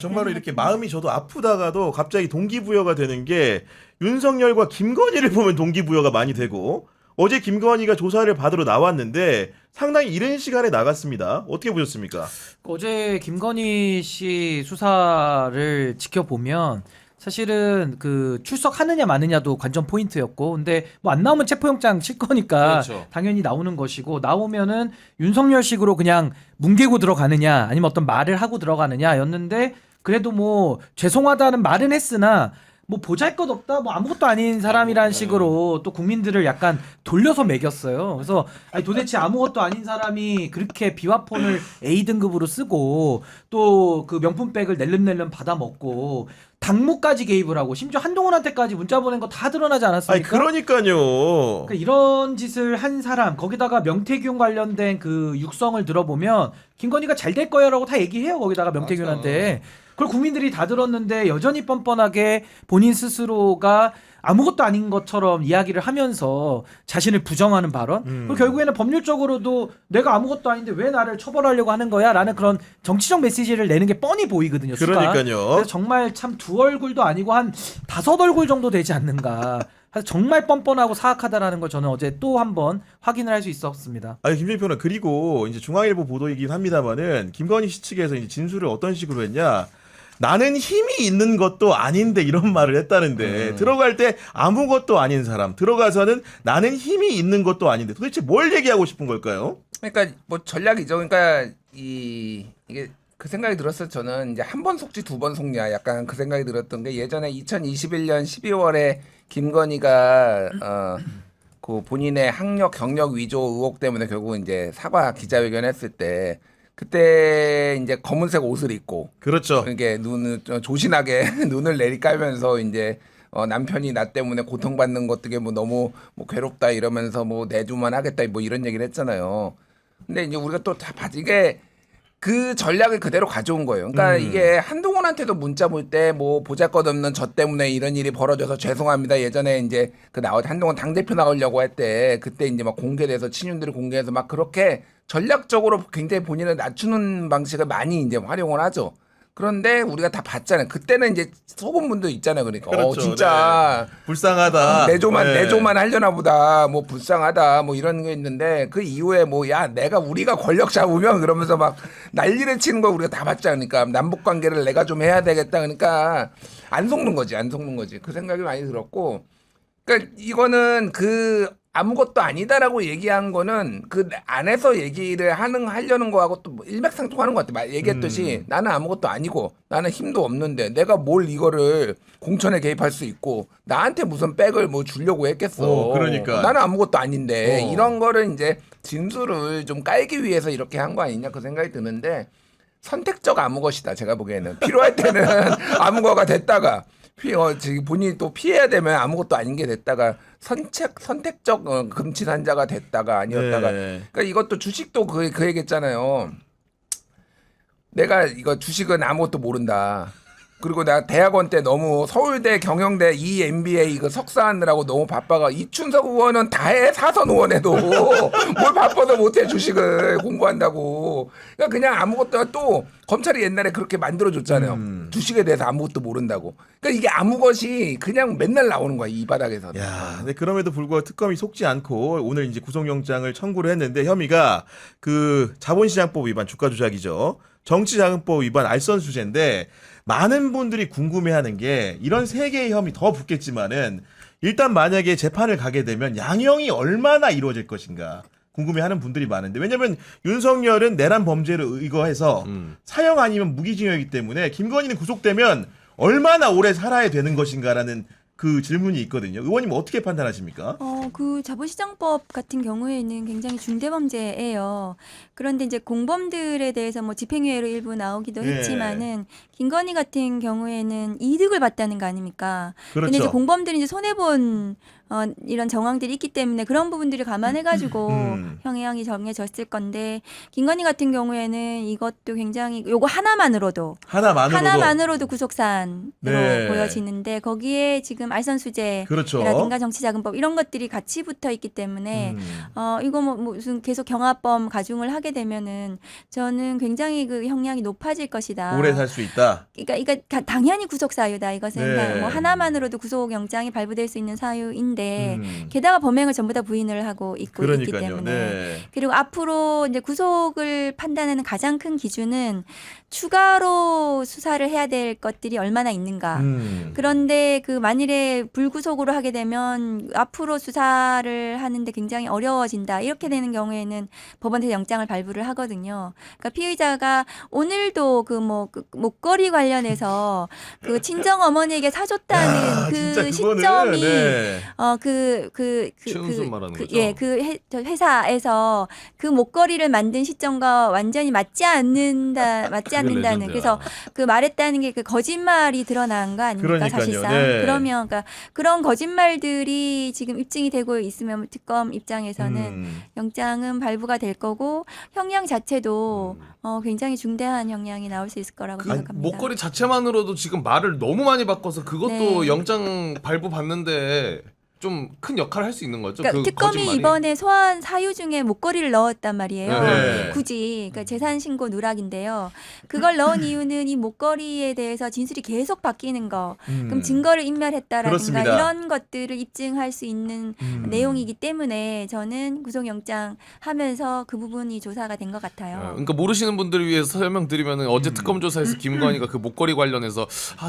정말로 이렇게 마음이 저도 아프다가도 갑자기 동기부여가 되는 게 윤석열과 김건희를 보면 동기부여가 많이 되고 어제 김건희가 조사를 받으러 나왔는데 상당히 이른 시간에 나갔습니다. 어떻게 보셨습니까? 어제 김건희 씨 수사를 지켜보면 사실은 그 출석하느냐 마느냐도 관전 포인트였고, 근데 뭐 안 나오면 체포영장 칠 거니까 그렇죠. 당연히 나오는 것이고, 나오면은 윤석열식으로 그냥 뭉개고 들어가느냐 아니면 어떤 말을 하고 들어가느냐였는데, 그래도 뭐 죄송하다는 말은 했으나 뭐 보잘것없다, 뭐 아무것도 아닌 사람이란 식으로 또 국민들을 약간 돌려서 매겼어요. 그래서 아니 도대체 아무것도 아닌 사람이 그렇게 비화폰을 A등급으로 쓰고 또 그 명품백을 낼름낼름 받아먹고 당무까지 개입을 하고 심지어 한동훈한테까지 문자 보낸 거 다 드러나지 아니 않았습니까? 그러니까요. 그러니까 이런 짓을 한 사람, 거기다가 명태균 관련된 그 육성을 들어보면 김건희가 잘 될 거야라고 다 얘기해요. 거기다가 명태균한테. 그걸 국민들이 다 들었는데 여전히 뻔뻔하게 본인 스스로가 아무것도 아닌 것처럼 이야기를 하면서 자신을 부정하는 발언. 그리고 결국에는 법률적으로도 내가 아무것도 아닌데 왜 나를 처벌하려고 하는 거야? 라는 그런 정치적 메시지를 내는 게 뻔히 보이거든요. 수가. 그러니까요. 그래서 정말 참 두 얼굴도 아니고 한 5얼굴 정도 되지 않는가. 그래서 정말 뻔뻔하고 사악하다라는 걸 저는 어제 또 한번 확인을 할 수 있었습니다. 아니 김준일 평론 그리고 이제 중앙일보 보도이긴 합니다만은 김건희 씨 측에서 이제 진술을 어떤 식으로 했냐? 나는 힘이 있는 것도 아닌데 이런 말을 했다는데 들어갈 때 아무것도 아닌 사람 들어가서는 나는 힘이 있는 것도 아닌데 도대체 뭘 얘기하고 싶은 걸까요? 그러니까 뭐 전략이죠. 그러니까 이게 그 생각이 들었어요. 저는 이제 한 번 속지 두 번 속냐 약간 그 생각이 들었던 게 예전에 2021년 12월에 김건희가 그 본인의 학력 경력 위조 의혹 때문에 결국 이제 사과 기자회견 했을 때 그때 이제 검은색 옷을 입고 그렇죠. 이게 눈을 조신하게 눈을 내리깔면서 이제 남편이 나 때문에 고통받는 것 되게 뭐 너무 뭐 괴롭다 이러면서 뭐 내주만 하겠다 뭐 이런 얘기를 했잖아요. 근데 이제 우리가 또 다 이게 그 전략을 그대로 가져온 거예요. 그러니까 이게 한동훈한테도 문자 볼 때 뭐 보잘것없는 저 때문에 이런 일이 벌어져서 죄송합니다. 예전에 이제 그 한동훈 당대표 나오려고 할 때 그때 이제 막 공개돼서 친윤들이 공개해서 막 그렇게 전략적으로 굉장히 본인을 낮추는 방식을 많이 이제 활용을 하죠. 그런데 우리가 다 봤잖아요. 그때는 이제 속은 분도 있잖아요. 그러니까 그렇죠. 진짜 네. 불쌍하다. 내조만 하려나 보다. 뭐 불쌍하다. 뭐 이런 게 있는데 그 이후에 뭐 야 우리가 권력 잡으면 그러면서 막 난리를 치는 거 우리가 다 봤잖아요. 그러니까 남북 관계를 내가 좀 해야 되겠다. 그러니까 안 속는 거지. 그 생각이 많이 들었고. 그러니까 이거는 그 아무것도 아니다라고 얘기한 거는 그 안에서 얘기를 하려는 거하고 또 일맥상통하는 것 같아. 얘기했듯이 나는 아무것도 아니고 나는 힘도 없는데 내가 뭘 이거를 공천에 개입할 수 있고 나한테 무슨 백을 뭐 주려고 했겠어. 그러니까. 나는 아무것도 아닌데 이런 거를 이제 진술을 좀 깔기 위해서 이렇게 한 거 아니냐 그 생각이 드는데 선택적 아무것이다. 제가 보기에는 필요할 때는 아무거가 됐다가 본인이 또 피해야 되면 아무것도 아닌 게 됐다가 선택적 금치산자가 됐다가 아니었다가. 네. 그러니까 이것도 주식도 그 얘기했잖아요. 내가 이거 주식은 아무것도 모른다. 그리고 나 대학원 때 너무 서울대 경영대 EMBA 이거 석사하느라고 너무 바빠가 이춘석 의원은 다 해 사선 의원에도 뭘 바빠도 못해 주식을 공부한다고. 그러니까 그냥 아무것도 또 검찰이 옛날에 그렇게 만들어줬잖아요. 주식에 대해서 아무것도 모른다고. 그러니까 이게 아무것이 그냥 맨날 나오는 거야 이 바닥에서. 야, 근데 그럼에도 불구하고 특검이 속지 않고 오늘 이제 구속영장을 청구를 했는데 혐의가 그 자본시장법 위반 주가 조작이죠. 정치자금법 위반 알선수재인데 많은 분들이 궁금해하는 게 이런 세 개의 혐의 더 붙겠지만은 일단 만약에 재판을 가게 되면 양형이 얼마나 이루어질 것인가 궁금해하는 분들이 많은데 왜냐면 윤석열은 내란 범죄를 의거해서 사형 아니면 무기징역이기 때문에 김건희는 구속되면 얼마나 오래 살아야 되는 것인가라는 그 질문이 있거든요. 의원님 어떻게 판단하십니까? 그 자본시장법 같은 경우에는 굉장히 중대범죄예요. 그런데 이제 공범들에 대해서 뭐 집행유예로 일부 나오기도 예. 했지만은 김건희 같은 경우에는 이득을 봤다는 거 아닙니까? 그렇죠. 근데 이제 공범들이 이제 손해 본 이런 정황들이 있기 때문에 그런 부분들을 감안해가지고 형량이 정해졌을 건데 김건희 같은 경우에는 이것도 굉장히 요거 하나만으로도 구속사안으로 네. 보여지는데 거기에 지금 알선수재라든가 그렇죠. 정치자금법 이런 것들이 같이 붙어 있기 때문에 이거 뭐 무슨 계속 경합범 가중을 하게 되면은 저는 굉장히 그 형량이 높아질 것이다. 오래 살 수 있다. 그러니까 당연히 구속 사유다. 이것은 네. 뭐 하나만으로도 구속 영장이 발부될 수 있는 사유인데 게다가 범행을 전부 다 부인을 하고 있기 그러니까요. 때문에 네. 그리고 앞으로 이제 구속을 판단하는 가장 큰 기준은 추가로 수사를 해야 될 것들이 얼마나 있는가. 그런데 그 만일에 불구속으로 하게 되면 앞으로 수사를 하는데 굉장히 어려워진다. 이렇게 되는 경우에는 법원에서 영장을 발부를 하거든요. 그러니까 피의자가 오늘도 그 목걸이 관련해서 그 친정 어머니에게 사줬다는 진짜 그 그거는, 시점이 네. 최은순 말하는 거죠? 예, 저 회사에서 그 목걸이를 만든 시점과 완전히 맞지 않는다는 레전드야. 그래서 그 말했다는 게 그 거짓말이 드러난 거 아닙니까? 그러니까요. 사실상 네. 그러면 그러니까 그런 거짓말들이 지금 입증이 되고 있으면 특검 입장에서는 영장은 발부가 될 거고 형량 자체도 굉장히 중대한 형량이 나올 수 있을 거라고 그 생각합니다. 목걸이 자체만으로도 지금 말을 너무 많이 바꿔서 그것도 네. 영장 발부 받는데 좀 큰 역할을 할 수 있는 거죠. 그러니까 그 특검이 거짓말이. 이번에 소환 사유 중에 목걸이를 넣었단 말이에요. 네. 굳이 그러니까 재산 신고 누락인데요. 그걸 넣은 이유는 이 목걸이에 대해서 진술이 계속 바뀌는 거. 그럼 증거를 인멸했다라든가 그렇습니다. 이런 것들을 입증할 수 있는 내용이기 때문에 저는 구속영장 하면서 그 부분이 조사가 된 것 같아요. 그러니까 모르시는 분들을 위해서 설명드리면 어제 특검 조사에서 김건희가 그 목걸이 관련해서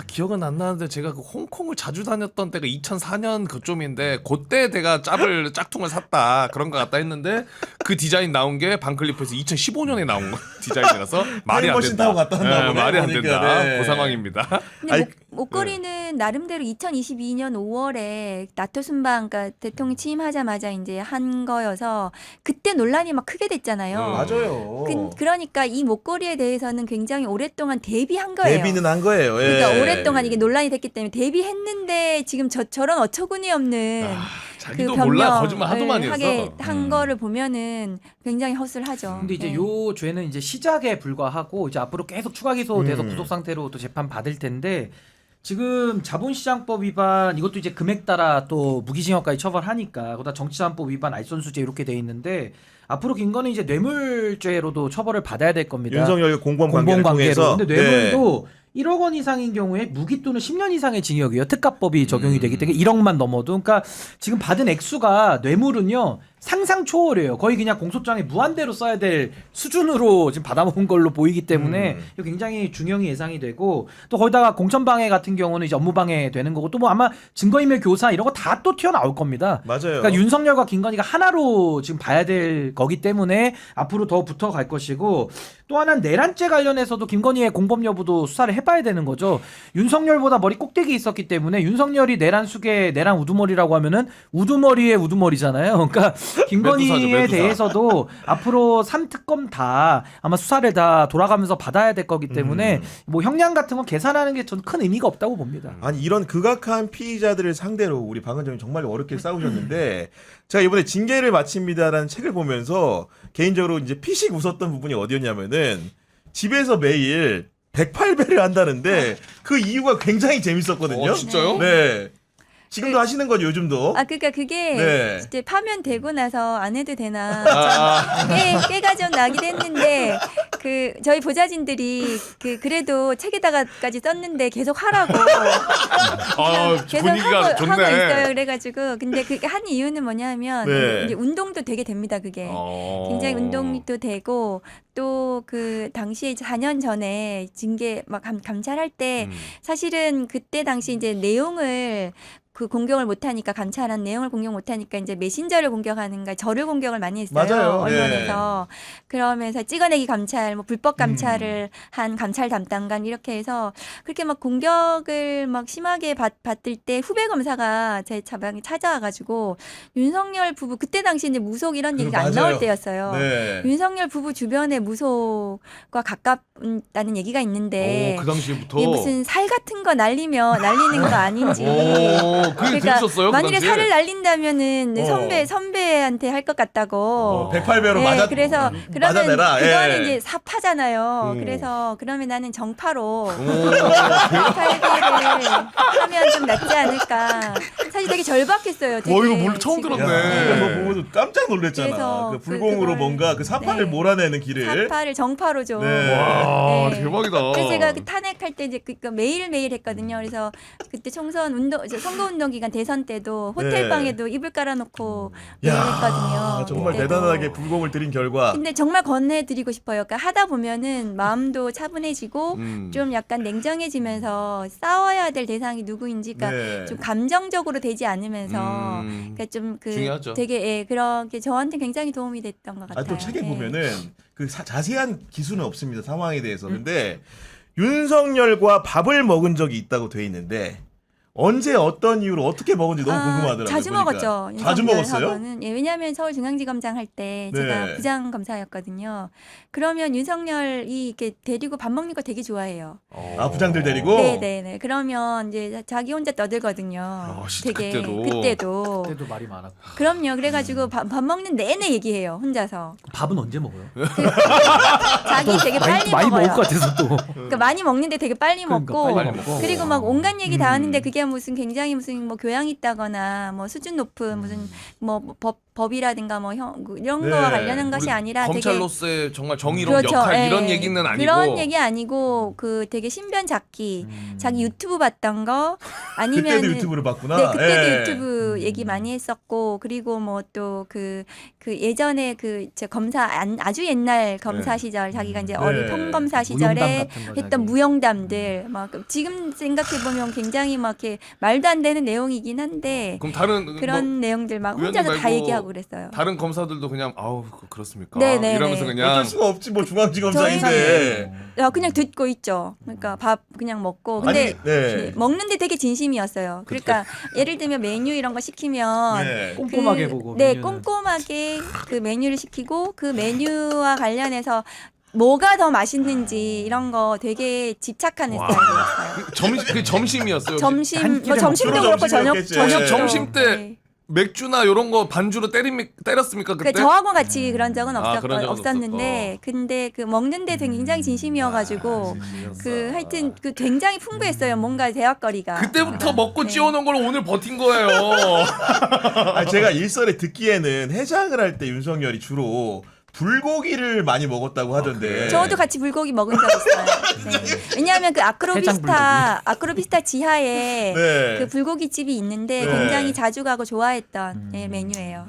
기억은 안 나는데 제가 그 홍콩을 자주 다녔던 때가 2004년 그쯤인데 그때 내가 짝퉁을 샀다 그런 것 같다 했는데 그 디자인 나온 게 반클리프에서 2015년에 나온 디자인이라서 말이 안 타임머신 된다. 타고 갔다 왔나 보네, 말이 안 보니까. 된다. 네. 그 상황입니다. 근데 아니, 목걸이는 나름대로 2022년 5월에 나토 순방, 그러니까 대통령 취임하자마자 이제 한 거여서 그때 논란이 막 크게 됐잖아요. 맞아요. 그러니까 이 목걸이에 대해서는 굉장히 오랫동안 대비한 거예요. 대비는 한 거예요. 예. 그러니까 오랫동안 이게 논란이 됐기 때문에 대비했는데 지금 저런 어처구니 없는 자기도 그 몰라 거짓말 하도 많이 하게 했어. 한 거를 보면은 굉장히 허술하죠. 근데 이제 네. 요 죄는 이제 시작에 불과하고 이제 앞으로 계속 추가 기소돼서 구속 상태로 또 재판 받을 텐데 지금 자본시장법 위반 이것도 이제 금액 따라 또 무기징역까지 처벌하니까 그다음 정치자금법 위반 알선수재 이렇게 돼 있는데 앞으로 김건희 이제 뇌물죄로도 처벌을 받아야 될 겁니다. 윤석열 공범 관계를 통해서. 근데 뇌물도 1억 원 이상인 경우에 무기 또는 10년 이상의 징역이에요. 특가법이 적용이 되기 때문에 1억만 넘어도 그러니까 지금 받은 액수가 뇌물은요. 상상 초월이에요. 거의 그냥 공소장에 무한대로 써야 될 수준으로 지금 받아먹은 걸로 보이기 때문에 이거 굉장히 중형이 예상이 되고 또 거기다가 공천방해 같은 경우는 이제 업무방해 되는 거고 또 뭐 아마 증거인멸 교사 이런 거 다 또 튀어나올 겁니다. 맞아요. 그러니까 윤석열과 김건희가 하나로 지금 봐야 될 거기 때문에 앞으로 더 붙어갈 것이고 또 하나는 내란죄 관련해서도 김건희의 공범 여부도 수사를 해봐야 되는 거죠. 윤석열보다 머리 꼭대기 있었기 때문에 윤석열이 내란 수계 내란 우두머리라고 하면은 우두머리의 우두머리잖아요. 그러니까 김건희에 매두사. 대해서도 앞으로 3특검 다 아마 수사를 다 돌아가면서 받아야 될 거기 때문에 뭐 형량 같은 건 계산하는 게 저는 큰 의미가 없다고 봅니다. 아니 이런 극악한 피의자들을 상대로 우리 박은정이 정말 어렵게 싸우셨는데 제가 이번에 징계를 마칩니다라는 책을 보면서 개인적으로 이제 피식 웃었던 부분이 어디였냐면은 집에서 매일 108배를 한다는데 그 이유가 굉장히 재밌었거든요. 진짜요? 네. 지금도 하시는 거죠, 요즘도? 그러니까 그게 네. 이제 파면되고 나서 안 해도 되나 아. 깨가 좀 나긴 했는데 그 저희 보좌진들이 그래도 책에다가까지 썼는데 계속 하라고 계속 분위기가 하고 좋네. 있어요. 그래가지고 근데 그 한 이유는 뭐냐면 네. 이제 운동도 되게 됩니다. 그게 굉장히 운동도 되고 또 그 당시에 4년 전에 징계 막 감찰할 때 사실은 그때 당시 이제 내용을 그 공격을 못하니까 감찰한 내용을 공격 못하니까 이제 메신저를 공격하는가 저를 공격을 많이 했어요. 맞아요. 언론에서 그러면서 찍어내기 감찰, 뭐 불법 감찰을 한 감찰 담당관 이렇게 해서 그렇게 막 공격을 막 심하게 받을 때 후배 검사가 제 자방에 찾아와가지고 윤석열 부부 그때 당시 이제 무속 이런 얘기가 안 맞아요. 나올 때였어요. 네. 윤석열 부부 주변에 무속과 가깝다는 얘기가 있는데 그 당시부터 이게 무슨 살 같은 거 날리는 거 아닌지 그게 들으셨어요? 그 만일에 당시에? 살을 날린다면은 네, 어. 선배한테 할 것 같다고. 108배로 네, 맞아. 그래서 그러면 맞아내라. 그거는 예. 이제 사파잖아요. 음. 그래서 그러면 나는 정파로 108배를 하면 좀 낫지 않을까. 사실 되게 절박했어요. 되게 이거 몰라, 처음 지금. 들었네. 뭐 보면서 깜짝 놀랐잖아. 그래서 그 불공으로 그걸- 뭔가 그 사파를 네. 몰아내는 길을. 사파를 정파로죠. 네. 와 네. 대박이다. 그래서 제가 그 탄핵할 때 이제 그러니까 매일 했거든요. 그래서 그때 총선 운동 선거운동 기간 대선 때도 호텔 네. 방에도 이불 깔아놓고 매일 야, 했거든요. 정말 그때도. 대단하게 불공을 들인 결과. 근데 정말 권해드리고 싶어요. 그러니까 하다 보면은 마음도 차분해지고 좀 약간 냉정해지면서 싸워야 될 대상이 누구인지, 그러니까 네. 좀 감정적으로 되지 않으면서, 그러니까 좀 그 중요하죠. 되게 그런 게 저한테 굉장히 도움이 됐던 것 같아요. 또 책에 예. 보면은 그 자세한 기술은 없습니다. 상황에 대해서. 근데 윤석열과 밥을 먹은 적이 있다고 돼 있는데 언제 어떤 이유로 어떻게 먹은지 너무 궁금하더라고요. 자주 보니까. 먹었죠. 자주 먹었어요? 윤석열하고는. 예, 왜냐하면 서울중앙지검장 할 때 제가 네. 부장 검사였거든요. 그러면 윤석열이 이렇게 데리고 밥 먹는 거 되게 좋아해요. 아, 부장들 데리고? 네네네. 그러면 이제 자기 혼자 떠들거든요. 진짜 되게 그때도? 그때도 말이 많았고. 그럼요. 그래가지고 밥 먹는 내내 얘기해요. 혼자서. 밥은 언제 먹어요? 자기 되게 빨리 많이 먹어요. 먹을 것 같아서 또. 그러니까 많이 먹는데 되게 빨리 그러니까 먹고, 빨리 먹고. 그리고 막 온갖 얘기 다 하는데 그게 무슨 굉장히 무슨 뭐 교양이 있다거나 뭐 수준 높은 무슨 뭐 법이라든가 뭐 이런 네. 거와 관련한 것이 우리 아니라 되게 검찰로서의 정말 정의로운 그렇죠. 역할 예. 이런 얘기는 아니고 그런 얘기 아니고 그 되게 신변잡기 자기 유튜브 봤던 거 아니면 그때도 유튜브를 봤구나. 네, 그때도 예. 유튜브 얘기 많이 했었고, 그리고 뭐 또 그 예전에 제 검사 아주 옛날 검사 네. 시절 자기가 이제 네. 어린 평검사 무용담 시절에 같은 거 했던 자기. 무용담들 막 지금 생각해 보면 굉장히 막 이렇게 말도 안 되는 내용이긴 한데 그럼 다른 그런 뭐, 내용들 막 의원님 혼자서 다 말고 얘기하고 그랬어요. 다른 검사들도 그냥 아우 그렇습니까? 네네네. 이러면서 그냥 어쩔 수가 없지 뭐 중앙지검장인데. 그냥 듣고 있죠. 그러니까 밥 그냥 먹고. 근데 아니, 네. 먹는데 되게 진심이었어요. 그러니까 예를 들면 메뉴 이런 거 시키면 네. 꼼꼼하게 보고. 네, 메뉴는. 꼼꼼하게 그 메뉴를 시키고 그 메뉴와 관련해서 뭐가 더 맛있는지 이런 거 되게 집착하는 스타일이었어요. 그 점심이었어요. 혹시? 점심 한 뭐 끼를 점심도 먹고 그렇고 점심이었겠지. 저녁도 점심 때 네. 맥주나 이런 거 반주로 때렸습니까 그때? 그러니까 저하고 같이 그런 적은 그런 적은 없었는데 근데 그 먹는데 되게 굉장히 진심이어가지고 그 하여튼 그 굉장히 풍부했어요. 뭔가 대화거리가. 그때부터 먹고 네. 찌워놓은 걸 오늘 버틴 거예요. 아니, 제가 일설에 듣기에는 해장을 할 때 윤석열이 주로 불고기를 많이 먹었다고 하던데. 저도 같이 불고기 먹은 적 있어요. 네. 왜냐하면 그 아크로비스타 지하에 네. 그 불고기 집이 있는데 네. 굉장히 자주 가고 좋아했던 예, 메뉴예요.